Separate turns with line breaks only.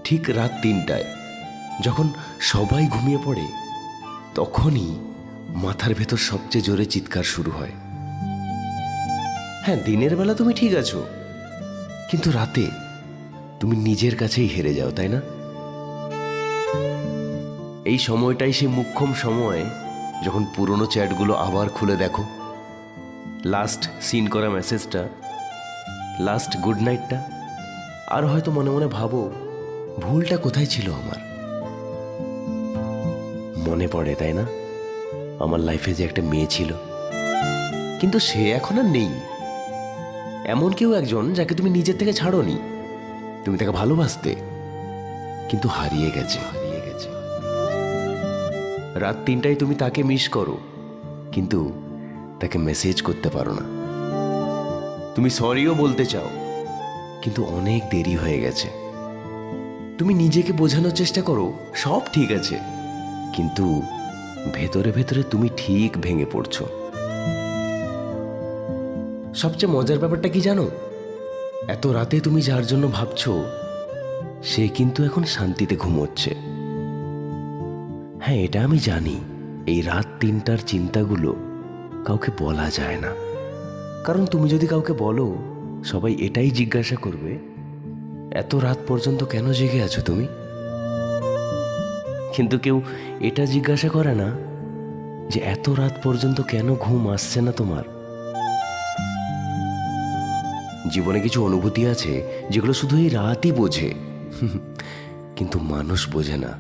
ঠিক রাত ৩টায় যখন সবাই ঘুমিয়ে পড়ে, তখনই মাথার ভেতর সবচেয়ে জোরে চিৎকার শুরু হয়। হ্যাঁ, দিনের বেলা তুমি ঠিক আছো, কিন্তু রাতে তুমি নিজের কাছেই হেরে যাও, তাই না? এই সময়টাই সেই মোক্ষম সময় যখন পুরনো চ্যাটগুলো আবার খুলে দেখো, লাস্ট সিন করা মেসেজটা, লাস্ট গুড নাইটটা, আর হয়তো মনে মনে ভাবো ভুলটা কোথায় ছিল আমার। মনে পড়ে, তাই না, আমার লাইফে যে একটা মেয়ে ছিল, কিন্তু সে এখন আর নেই। এমন কেউ একজন যাকে তুমি নিজের থেকে ছাড়োনি, তুমি তাকে ভালোবাসতে, কিন্তু হারিয়ে গেছে। রাত ৩টায় তুমি তাকে মিস করো, কিন্তু তাকে মেসেজ করতে পারো না। তুমি সরিও বলতে চাও, কিন্তু অনেক দেরি হয়ে গেছে। তুমি নিজেকে বোঝানোর চেষ্টা করো সব ঠিক আছে, কিন্তু ভেতরে ভেতরে তুমি ঠিক ভেঙে পড়ছো। সবচেয়ে মজার ব্যাপারটা কি জানো? এত রাতে তুমি যার জন্য ভাবছো, সে কিন্তু এখন শান্তিতে ঘুমোচ্ছে। হ্যাঁ, এটা আমি জানি, এই রাত ৩টার চিন্তাগুলো কাউকে বলা যায় না, কারণ তুমি যদি কাউকে বলো, সবাই এটাই জিজ্ঞাসা করবে, এত রাত পর্যন্ত কেন জেগে আছো তুমি? কিন্তু কেউ এটা জিজ্ঞাসা করে না যে এত রাত পর্যন্ত কেন ঘুম আসছে না তোমার। জীবনে কিছু অনুভূতি আছে যেগুলো শুধু এই রাতই বোঝে, কিন্তু মানুষ বোঝে না।